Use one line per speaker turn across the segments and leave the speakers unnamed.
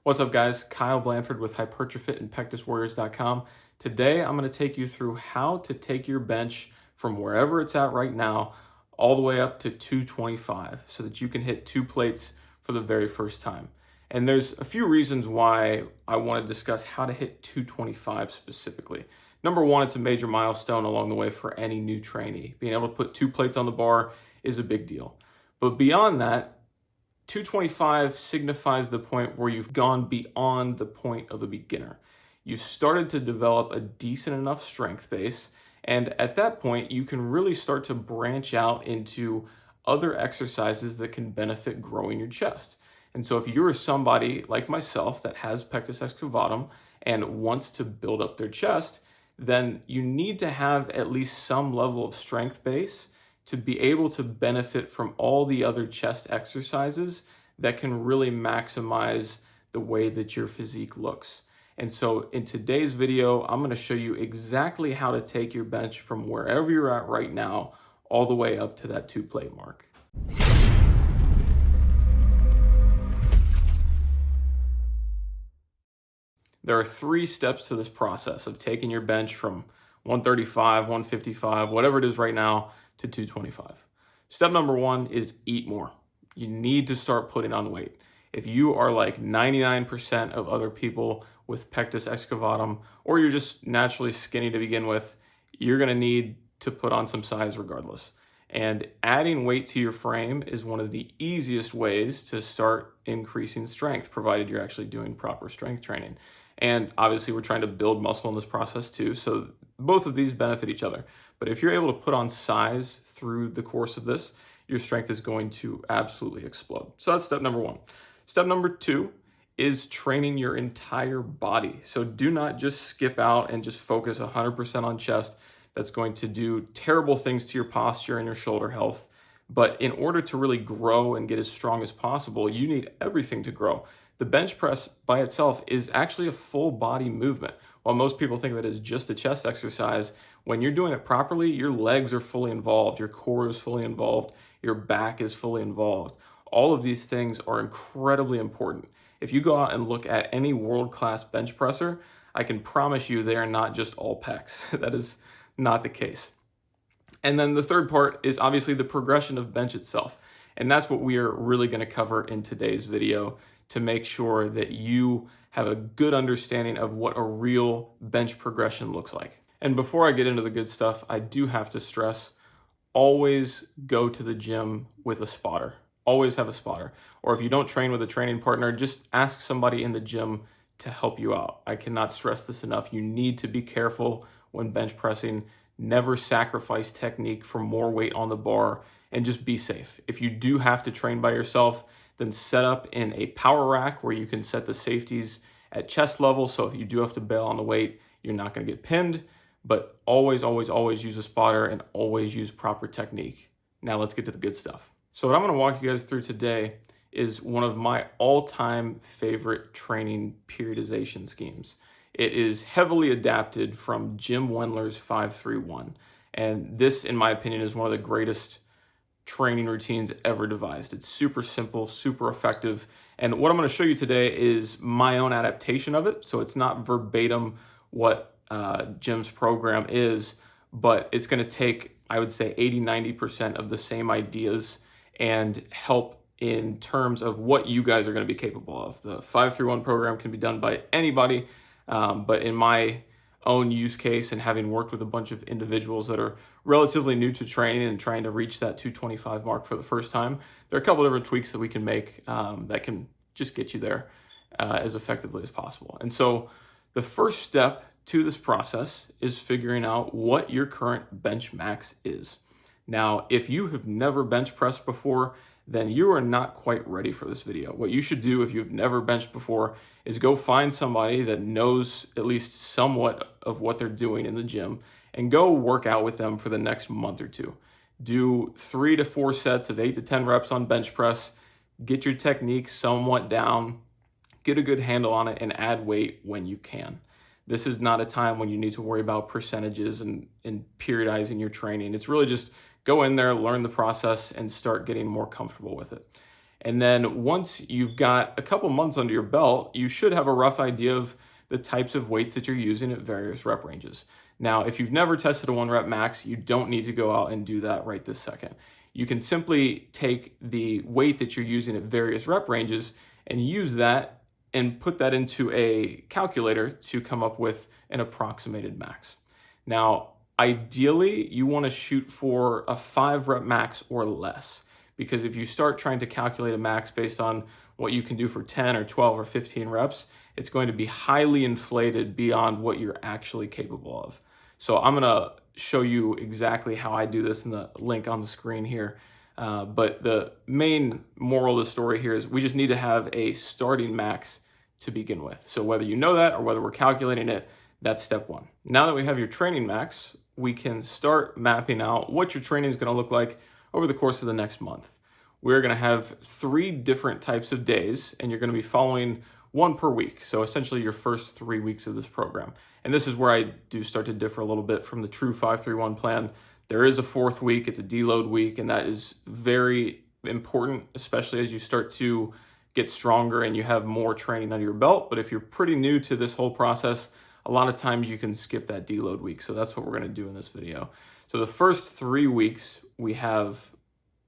What's up, guys? Kyle Blanford with HypertroFit and PectusWarriors.com. Today, I'm going to take you through how to take your bench from wherever it's at right now all the way up to 225 so that you can hit 2 plates for the very first time. And there's a few reasons why I want to discuss how to hit 225 specifically. Number one, it's a major milestone along the way for any new trainee. Being able to put 2 plates on the bar is a big deal. But beyond that, 225 signifies the point where you've gone beyond the point of a beginner. You've started to develop a decent enough strength base, and at that point, you can really start to branch out into other exercises that can benefit growing your chest. And so if you're somebody like myself that has Pectus Excavatum and wants to build up their chest, then you need to have at least some level of strength base to be able to benefit from all the other chest exercises that can really maximize the way that your physique looks. And so in today's video, I'm going to show you exactly how to take your bench from wherever you're at right now all the way up to that 2 plate mark. There are 3 steps to this process of taking your bench from 135, 155, whatever it is right now, to 225. Step number 1 is eat more. You need to start putting on weight. If you are like 99% of other people with Pectus Excavatum, or you're just naturally skinny to begin with, you're gonna need to put on some size regardless. And adding weight to your frame is one of the easiest ways to start increasing strength, provided you're actually doing proper strength training. And obviously we're trying to build muscle in this process too, so both of these benefit each other. But if you're able to put on size through the course of this, your strength is going to absolutely explode. So that's step number 1. Step number 2 is training your entire body. So do not just skip out and just focus 100% on chest. That's going to do terrible things to your posture and your shoulder health. But in order to really grow and get as strong as possible, you need everything to grow. The bench press by itself is actually a full body movement. While most people think of it as just a chest exercise, when you're doing it properly, your legs are fully involved, your core is fully involved, your back is fully involved. All of these things are incredibly important. If you go out and look at any world-class bench presser, I can promise you they are not just all pecs. That is not the case. And then the third part is obviously the progression of bench itself. And that's what we are really going to cover in today's video to make sure that you have a good understanding of what a real bench progression looks like. And before I get into the good stuff, I do have to stress, always go to the gym with a spotter. Always have a spotter. Or if you don't train with a training partner, just ask somebody in the gym to help you out. I cannot stress this enough. You need to be careful when bench pressing. Never sacrifice technique for more weight on the bar, and just be safe. If you do have to train by yourself, then set up in a power rack where you can set the safeties at chest level. So if you do have to bail on the weight, you're not going to get pinned. But always, always, always use a spotter and always use proper technique. Now let's get to the good stuff. So what I'm going to walk you guys through today is one of my all-time favorite training periodization schemes. It is heavily adapted from Jim Wendler's 5-3-1. And this, in my opinion, is one of the greatest training routines ever devised. It's super simple, super effective. And what I'm going to show you today is my own adaptation of it. So it's not verbatim what Jim's program is, but it's going to take, I would say, 80-90% of the same ideas and help in terms of what you guys are going to be capable of. The 5-3-1 program can be done by anybody, but in my own use case and having worked with a bunch of individuals that are relatively new to training and trying to reach that 225 mark for the first time, there are a couple different tweaks that we can make that can just get you there as effectively as possible. And so the first step to this process is figuring out what your current bench max is. Now, if you have never bench pressed before, then you are not quite ready for this video. What you should do if you've never benched before is go find somebody that knows at least somewhat of what they're doing in the gym and go work out with them for the next month or 2. Do 3 to 4 sets of 8 to 10 reps on bench press, get your technique somewhat down, get a good handle on it, and add weight when you can. This is not a time when you need to worry about percentages and periodizing your training. It's really just go in there, learn the process, and start getting more comfortable with it. And then once you've got a couple months under your belt, you should have a rough idea of the types of weights that you're using at various rep ranges. Now, if you've never tested a 1 rep max, you don't need to go out and do that right this second. You can simply take the weight that you're using at various rep ranges and use that and put that into a calculator to come up with an approximated max. Now, ideally, you want to shoot for a 5 rep max or less, because if you start trying to calculate a max based on what you can do for 10 or 12 or 15 reps, it's going to be highly inflated beyond what you're actually capable of. So I'm going to show you exactly how I do this in the link on the screen here. But the main moral of the story here is we just need to have a starting max to begin with. So whether you know that or whether we're calculating it, that's step one. Now that we have your training max, we can start mapping out what your training is going to look like over the course of the next month. We're going to have 3 different types of days, and you're going to be following one per week. So essentially your first 3 weeks of this program. And this is where I do start to differ a little bit from the true 5-3-1 plan. There is a 4th week, it's a deload week, and that is very important, especially as you start to get stronger and you have more training under your belt. But if you're pretty new to this whole process, a lot of times you can skip that deload week. So that's what we're going to do in this video. So the first 3 weeks, we have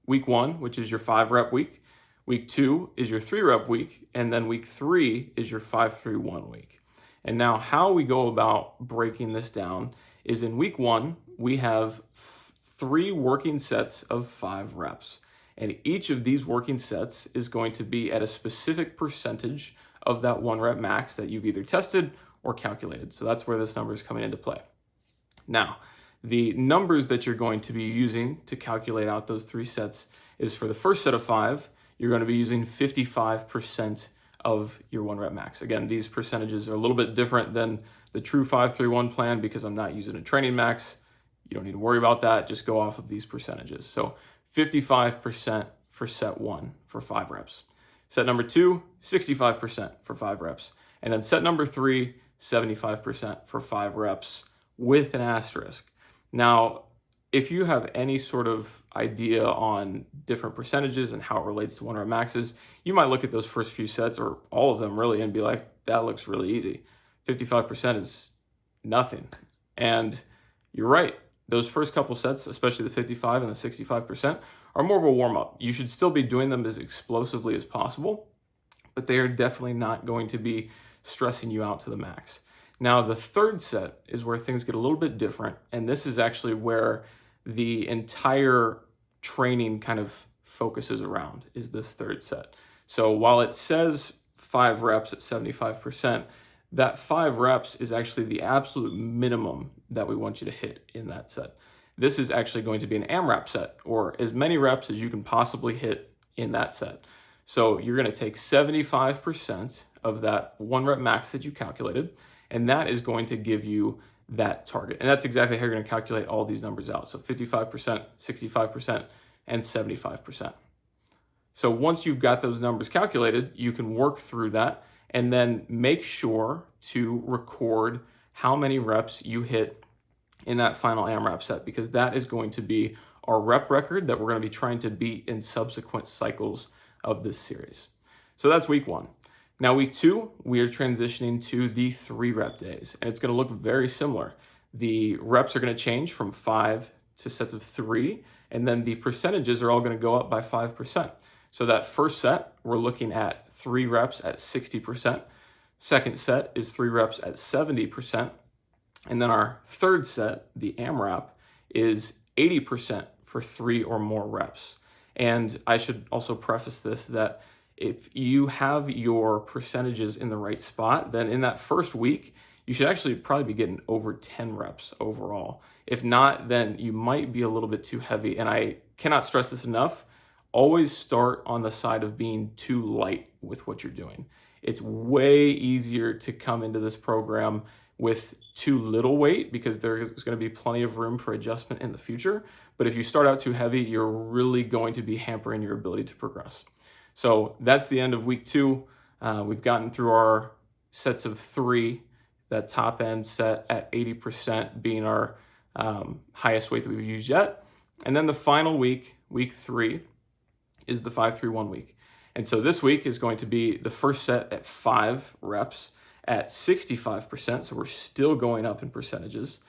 week 1, which is your 5 rep week. Week 2 is your 3 rep week. And then week 3 is your 5-3-1 week. And now how we go about breaking this down is in week 1, we have 3 working sets of 5 reps. And each of these working sets is going to be at a specific percentage of that 1 rep max that you've either tested or calculated. So that's where this number is coming into play. Now, the numbers that you're going to be using to calculate out those 3 sets is for the first set of 5, you're going to be using 55% of your 1 rep max. Again, these percentages are a little bit different than the true 5-3-1 plan because I'm not using a training max. You don't need to worry about that. Just go off of these percentages. So 55% for set 1 for 5 reps. Set number 2, 65% for 5 reps. And then set number 3, 75% for 5 reps with an asterisk. Now, if you have any sort of idea on different percentages and how it relates to 1 rep maxes, you might look at those first few sets or all of them really and be like, that looks really easy. 55% is nothing. And you're right. Those first couple sets, especially the 55 and the 65%, are more of a warm-up. You should still be doing them as explosively as possible, but they are definitely not going to be stressing you out to the max. Now, the third set is where things get a little bit different, and this is actually where the entire training kind of focuses around, is this third set. So while it says 5 reps at 75%, that 5 reps is actually the absolute minimum that we want you to hit in that set. This is actually going to be an AMRAP set, or as many reps as you can possibly hit in that set. So you're going to take 75% of that 1 rep max that you calculated, and that is going to give you that target. And that's exactly how you're going to calculate all these numbers out. So 55%, 65%, and 75%. So once you've got those numbers calculated, you can work through that and then make sure to record how many reps you hit in that final AMRAP set, because that is going to be our rep record that we're going to be trying to beat in subsequent cycles of this series. So that's week 1. Now, week 2, we are transitioning to the 3 rep days, and it's going to look very similar. The reps are going to change from 5 to sets of 3, and then the percentages are all going to go up by 5%. So that first set, we're looking at 3 reps at 60%. Second set is 3 reps at 70%. And then our third set, the AMRAP, is 80% for 3 or more reps. And I should also preface this that if you have your percentages in the right spot, then in that first week, you should actually probably be getting over 10 reps overall. If not, then you might be a little bit too heavy. And I cannot stress this enough. Always start on the side of being too light with what you're doing. It's way easier to come into this program with too little weight because there's going to be plenty of room for adjustment in the future. But if you start out too heavy, you're really going to be hampering your ability to progress. So that's the end of week 2. We've gotten through our sets of 3, that top end set at 80% being our highest weight that we've used yet. And then the final week, week 3, is the 5-3-1 week. And so this week is going to be the first set at 5 reps at 65%, so we're still going up in percentages.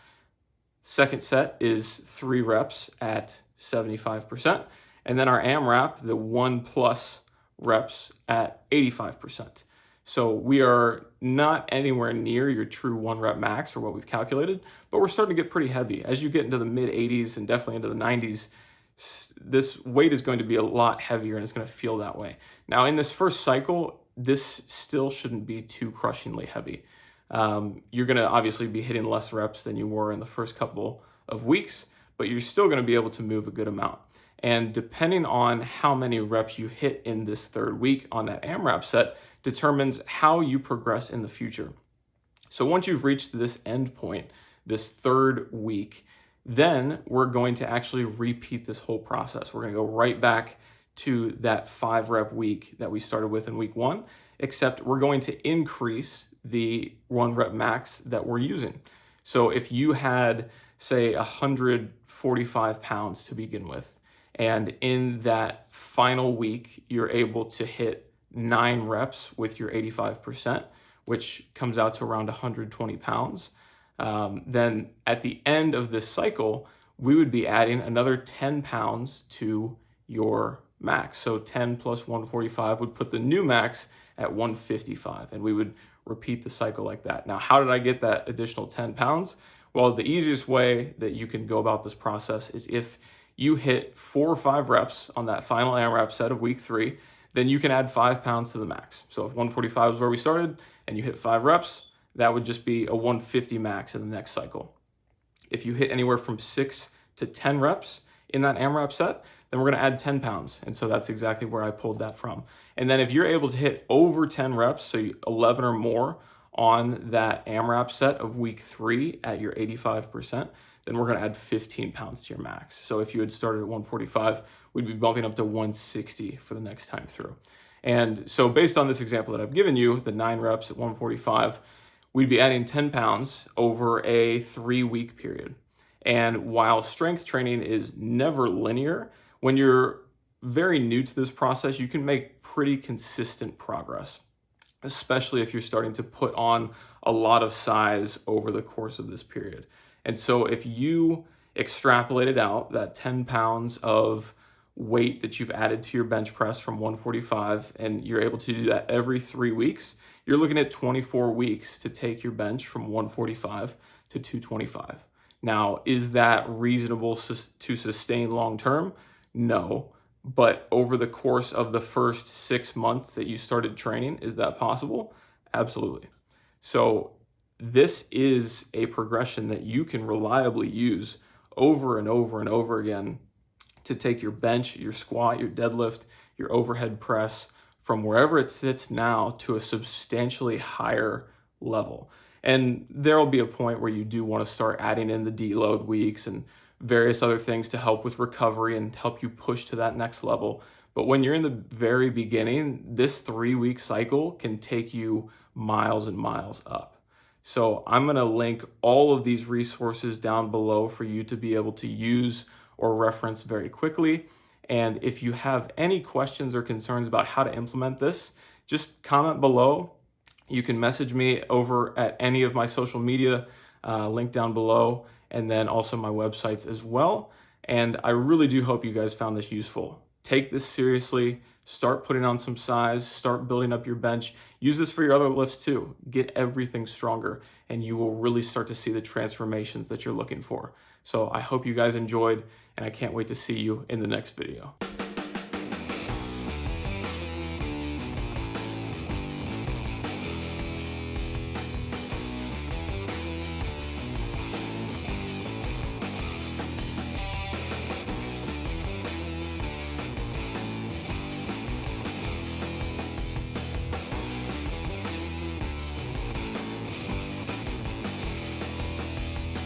Second set is 3 reps at 75%, and then our AMRAP, the 1+ reps at 85%. So we are not anywhere near your true 1 rep max or what we've calculated, but we're starting to get pretty heavy. As you get into the mid 80s and definitely into the 90s, this weight is going to be a lot heavier and it's going to feel that way. Now in this first cycle, this still shouldn't be too crushingly heavy. You're going to obviously be hitting less reps than you were in the first couple of weeks, but you're still going to be able to move a good amount. And depending on how many reps you hit in this 3rd week on that AMRAP set determines how you progress in the future. So once you've reached this end point, this 3rd week, then we're going to actually repeat this whole process. We're going to go right back to that 5 rep week that we started with in week 1, except we're going to increase the 1 rep max that we're using. So if you had, say, 145 pounds to begin with, and in that final week, you're able to hit 9 reps with your 85%, which comes out to around 120 pounds. Then at the end of this cycle, we would be adding another 10 pounds to your max. So 10 plus 145 would put the new max at 155, and we would repeat the cycle like that. Now, how did I get that additional 10 pounds? Well, the easiest way that you can go about this process is if you hit 4 or 5 reps on that final AMRAP set of week 3, then you can add 5 pounds to the max. So if 145 is where we started and you hit 5 reps, that would just be a 150 max in the next cycle. If you hit anywhere from 6 to 10 reps in that AMRAP set, then we're going to add 10 pounds. And so that's exactly where I pulled that from. And then if you're able to hit over 10 reps, so 11 or more on that AMRAP set of week 3 at your 85%, then we're going to add 15 pounds to your max. So if you had started at 145, we'd be bumping up to 160 for the next time through. And so based on this example that I've given you, the 9 reps at 145, we'd be adding 10 pounds over a 3-week period. And while strength training is never linear, when you're very new to this process, you can make pretty consistent progress, especially if you're starting to put on a lot of size over the course of this period. And so if you extrapolated out that 10 pounds of weight that you've added to your bench press from 145, and you're able to do that every 3 weeks, you're looking at 24 weeks to take your bench from 145 to 225. Now, is that reasonable to sustain long term? No. But over the course of the first 6 months that you started training, is that possible? Absolutely. So this is a progression that you can reliably use over and over and over again to take your bench, your squat, your deadlift, your overhead press from wherever it sits now to a substantially higher level. And there will be a point where you do want to start adding in the deload weeks and various other things to help with recovery and help you push to that next level. But when you're in the very beginning, this 3-week cycle can take you miles and miles up. So I'm going to link all of these resources down below for you to be able to use or reference very quickly. And if you have any questions or concerns about how to implement this, just comment below. You can message me over at any of my social media, link down below, and then also my websites as well. And I really do hope you guys found this useful. Take this seriously, start putting on some size, start building up your bench. Use this for your other lifts too. Get everything stronger, and you will really start to see the transformations that you're looking for. So I hope you guys enjoyed, and I can't wait to see you in the next video.